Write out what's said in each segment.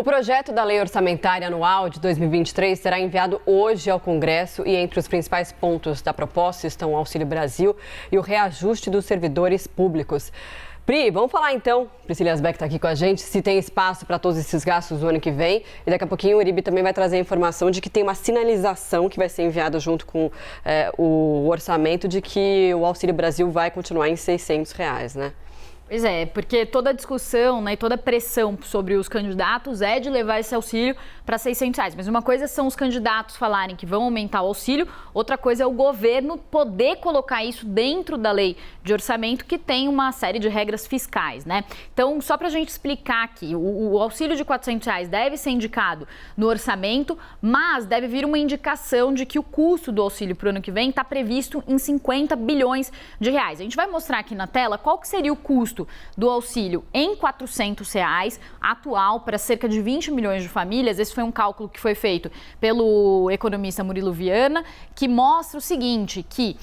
O projeto da Lei Orçamentária Anual de 2023 será enviado hoje ao Congresso e entre os principais pontos da proposta estão o Auxílio Brasil e o reajuste dos servidores públicos. Pri, vamos falar então, Priscila Asbeck está aqui com a gente, se tem espaço para todos esses gastos no ano que vem. E daqui a pouquinho o Uribe também vai trazer a informação de que tem uma sinalização que vai ser enviada junto com o orçamento de que o Auxílio Brasil vai continuar em R$600, né? Pois é, porque toda a discussão, né, e toda a pressão sobre os candidatos é de levar esse auxílio para R$600. Mas uma coisa são os candidatos falarem que vão aumentar o auxílio, outra coisa é o governo poder colocar isso dentro da lei de orçamento, que tem uma série de regras fiscais, né? Então, só para a gente explicar aqui, o auxílio de R$400 deve ser indicado no orçamento, mas deve vir uma indicação de que o custo do auxílio para o ano que vem está previsto em 50 bilhões de reais. A gente vai mostrar aqui na tela qual que seria o custo do auxílio em R$400 atual para cerca de 20 milhões de famílias. Esse foi um cálculo que foi feito pelo economista Murilo Viana, que mostra o seguinte, que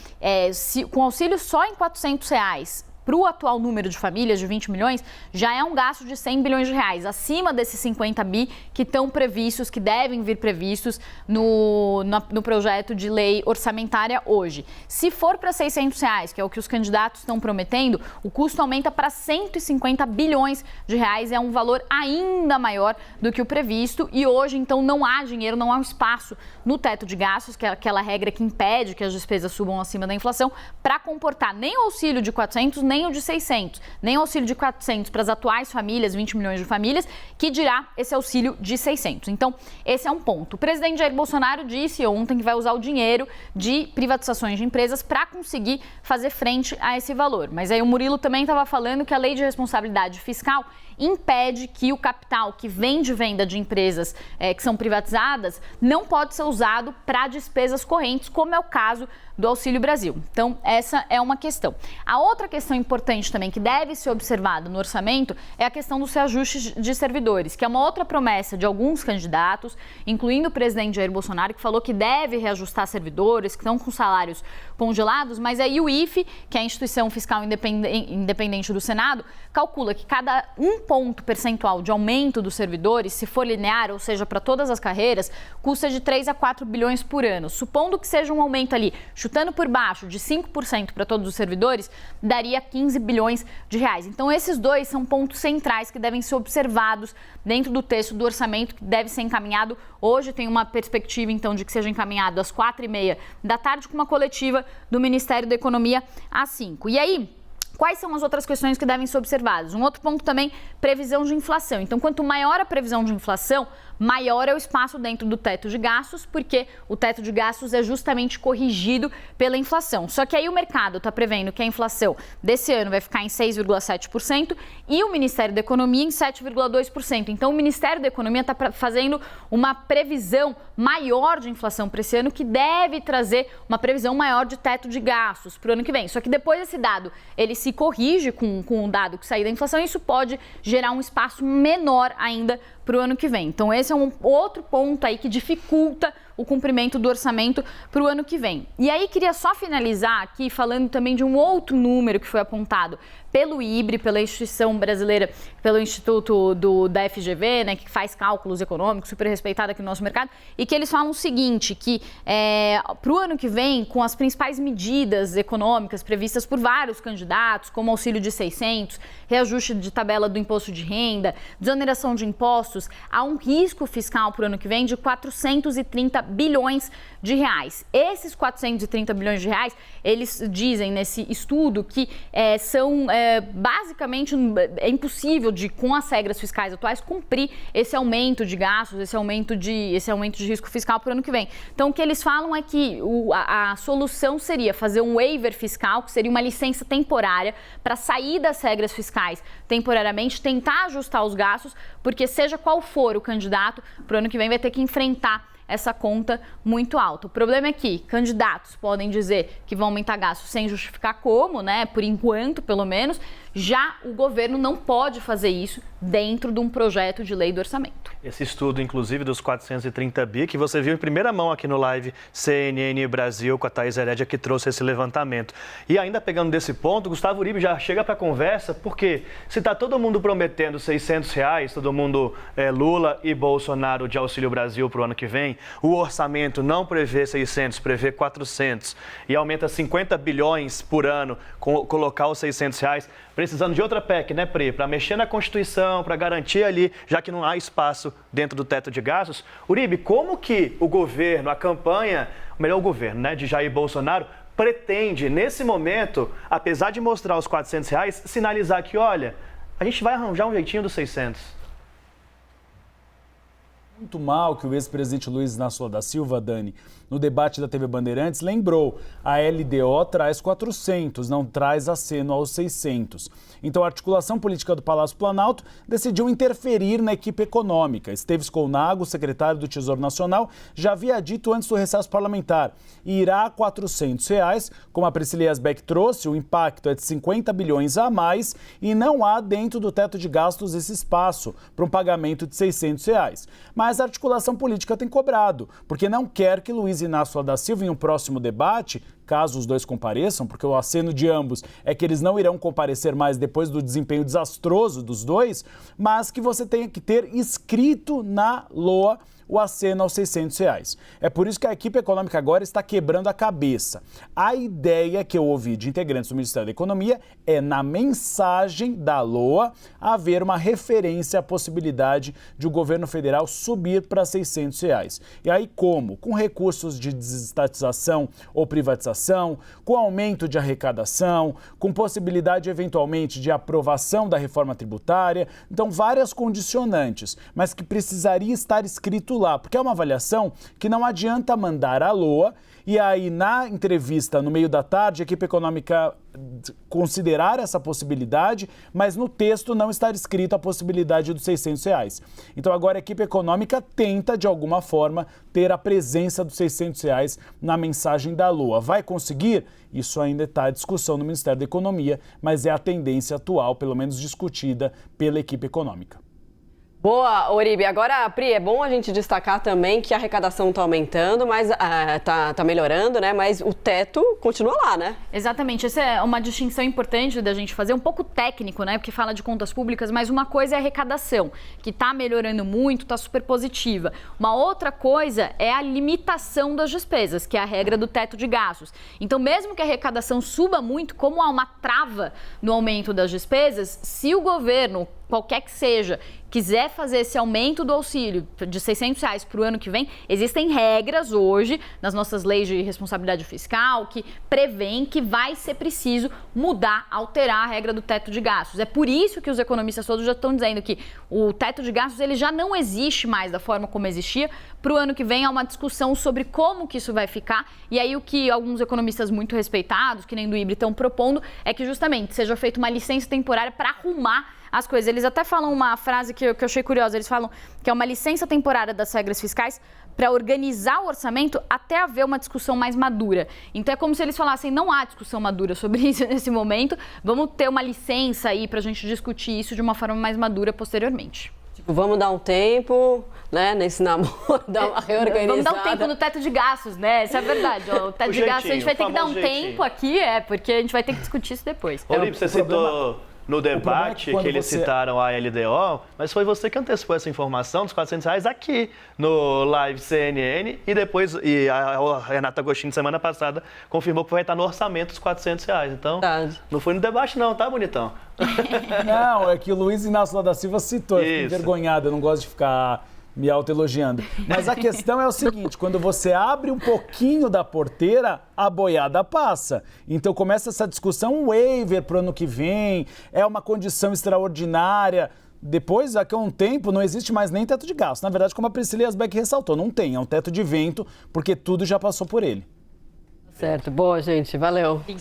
com auxílio só em R$400 para o atual número de famílias de 20 milhões, já é um gasto de 100 bilhões de reais, acima desses 50 bi que estão previstos, que devem vir previstos no projeto de lei orçamentária hoje. Se for para R$600, que é o que os candidatos estão prometendo, o custo aumenta para 150 bilhões de reais, é um valor ainda maior do que o previsto e hoje, então, não há dinheiro, não há um espaço no teto de gastos, que é aquela regra que impede que as despesas subam acima da inflação, para comportar nem o auxílio de 400, nem o de 600, nem o auxílio de 400 para as atuais famílias, 20 milhões de famílias, que dirá esse auxílio de 600. Então, esse é um ponto. O presidente Jair Bolsonaro disse ontem que vai usar o dinheiro de privatizações de empresas para conseguir fazer frente a esse valor. Mas aí o Murilo também estava falando que a lei de responsabilidade fiscal impede que o capital que vem de venda de empresas que são privatizadas não pode ser usado para despesas correntes, como é o caso do Auxílio Brasil. Então, essa é uma questão. A outra questão importante também que deve ser observada no orçamento é a questão dos reajustes de servidores, que é uma outra promessa de alguns candidatos, incluindo o presidente Jair Bolsonaro, que falou que deve reajustar servidores que estão com salários congelados, mas aí o IFE, que é a instituição fiscal independente do Senado, calcula que cada um ponto percentual de aumento dos servidores, se for linear, ou seja, para todas as carreiras, custa de 3 a 4 bilhões por ano. Supondo que seja um aumento ali, chutando por baixo, de 5% para todos os servidores, daria 15 bilhões de reais. Então, esses dois são pontos centrais que devem ser observados dentro do texto do orçamento, que deve ser encaminhado. Hoje tem uma perspectiva, então, de que seja encaminhado às 4h30 da tarde, com uma coletiva do Ministério da Economia às 5h. E aí, quais são as outras questões que devem ser observadas? Um outro ponto também, previsão de inflação. Então, quanto maior a previsão de inflação, maior é o espaço dentro do teto de gastos, porque o teto de gastos é justamente corrigido pela inflação. Só que aí o mercado está prevendo que a inflação desse ano vai ficar em 6,7% e o Ministério da Economia em 7,2%. Então, o Ministério da Economia está fazendo uma previsão maior de inflação para esse ano, que deve trazer uma previsão maior de teto de gastos para o ano que vem. Só que depois esse dado, ele se corrige com o dado que sair da inflação e isso pode gerar um espaço menor ainda para o ano que vem. Então, esse é um outro ponto aí que dificulta o cumprimento do orçamento para o ano que vem. E aí, queria só finalizar aqui falando também de um outro número que foi apontado pelo IBRE, pela instituição brasileira, pelo Instituto da FGV, né, que faz cálculos econômicos, super respeitado aqui no nosso mercado, e que eles falam o seguinte, que para o ano que vem, com as principais medidas econômicas previstas por vários candidatos, como auxílio de 600, reajuste de tabela do imposto de renda, desoneração de impostos, há um risco fiscal para o ano que vem de 430 bilhões de reais. Esses 430 bilhões de reais, eles dizem nesse estudo que são basicamente é impossível com as regras fiscais atuais cumprir esse aumento de gastos, esse aumento de risco fiscal para o ano que vem. Então, o que eles falam é que a solução seria fazer um waiver fiscal, que seria uma licença temporária para sair das regras fiscais temporariamente, tentar ajustar os gastos, porque seja qual for o candidato, para o ano que vem vai ter que enfrentar essa conta muito alta. O problema é que candidatos podem dizer que vão aumentar gastos sem justificar como, né? Por enquanto, pelo menos. Já o governo não pode fazer isso, dentro de um projeto de lei do orçamento. Esse estudo, inclusive, dos 430 bi, que você viu em primeira mão aqui no Live CNN Brasil, com a Thaís Herédia, que trouxe esse levantamento. E ainda pegando desse ponto, Gustavo Uribe já chega para a conversa, porque se está todo mundo prometendo R$600, todo mundo, Lula e Bolsonaro, de Auxílio Brasil para o ano que vem, o orçamento não prevê 600, prevê 400 e aumenta 50 bilhões por ano, colocar os R$600, precisando de outra PEC, né, Pri? Para mexer na Constituição, para garantir ali, já que não há espaço dentro do teto de gastos. Uribe, como que o governo, a campanha, o governo, né, de Jair Bolsonaro, pretende, nesse momento, apesar de mostrar os R$400, sinalizar que, olha, a gente vai arranjar um jeitinho dos 600? Muito mal que o ex-presidente Luiz Inácio Lula da Silva, Dani, no debate da TV Bandeirantes, lembrou: a LDO traz 400, não traz aceno aos 600. Então a articulação política do Palácio Planalto decidiu interferir na equipe econômica. Esteves Colnago, secretário do Tesouro Nacional, já havia dito antes do recesso parlamentar: irá a R$400, como a Priscila Yasbeck trouxe, o impacto é de 50 bilhões a mais e não há dentro do teto de gastos esse espaço para um pagamento de R$600. Mas a articulação política tem cobrado, porque não quer que Luiz Inácio Lula da Silva, em um próximo debate, caso os dois compareçam, porque o aceno de ambos é que eles não irão comparecer mais depois do desempenho desastroso dos dois, mas que você tenha que ter escrito na LOA o aceno aos R$600. É por isso que a equipe econômica agora está quebrando a cabeça. A ideia que eu ouvi de integrantes do Ministério da Economia é, na mensagem da LOA, haver uma referência à possibilidade de o governo federal subir para R$600. E aí como? Com recursos de desestatização ou privatização, com aumento de arrecadação, com possibilidade eventualmente de aprovação da reforma tributária. Então, várias condicionantes, mas que precisaria estar escrito lá, porque é uma avaliação que não adianta mandar a LOA e aí na entrevista no meio da tarde a equipe econômica considerar essa possibilidade, mas no texto não estar escrito a possibilidade dos R$600. Então agora a equipe econômica tenta de alguma forma ter a presença dos R$600 na mensagem da LOA. Vai conseguir? Isso ainda está à discussão no Ministério da Economia, mas é a tendência atual, pelo menos discutida pela equipe econômica. Boa, Uribe. Agora, Pri, é bom a gente destacar também que a arrecadação está aumentando, mas tá melhorando, né? Mas o teto continua lá, né? Exatamente. Essa é uma distinção importante da gente fazer, um pouco técnico, né? Porque fala de contas públicas, mas uma coisa é a arrecadação, que está melhorando muito, está super positiva. Uma outra coisa é a limitação das despesas, que é a regra do teto de gastos. Então, mesmo que a arrecadação suba muito, como há uma trava no aumento das despesas, se o governo, qualquer que seja, quiser fazer esse aumento do auxílio de R$600 para o ano que vem, existem regras hoje nas nossas leis de responsabilidade fiscal que prevêem que vai ser preciso mudar, alterar a regra do teto de gastos. É por isso que os economistas todos já estão dizendo que o teto de gastos ele já não existe mais da forma como existia. Para o ano que vem há uma discussão sobre como que isso vai ficar, e aí o que alguns economistas muito respeitados, que nem do IBRE, estão propondo é que justamente seja feita uma licença temporária para arrumar as coisas. Eles até falam uma frase que eu achei curiosa, eles falam que é uma licença temporária das regras fiscais para organizar o orçamento até haver uma discussão mais madura. Então é como se eles falassem, não há discussão madura sobre isso nesse momento, vamos ter uma licença aí para a gente discutir isso de uma forma mais madura posteriormente. Tipo, vamos dar um tempo, né, nesse namoro, dar uma reorganizada. Vamos dar um tempo no teto de gastos, né? Isso é verdade. Ó, o teto de gastos a gente vai ter que dar um tempo aqui, porque a gente vai ter que discutir isso depois. Uribe, você citou no debate que eles citaram a LDO, mas foi você que antecipou essa informação dos R$400 aqui no Live CNN e depois a Renata Agostinho, semana passada, confirmou que vai estar no orçamento os R$400. Então, não foi no debate não, tá, bonitão? Não, é que o Luiz Inácio Lula da Silva citou, eu fiquei envergonhado, eu não gosto de ficar me autoelogiando. Mas a questão é o seguinte, quando você abre um pouquinho da porteira, a boiada passa. Então começa essa discussão, um waiver para o ano que vem, é uma condição extraordinária. Depois, daqui a um tempo, não existe mais nem teto de gasto. Na verdade, como a Priscila Yasbeck ressaltou, não tem, é um teto de vento, porque tudo já passou por ele. Certo, boa, gente, valeu.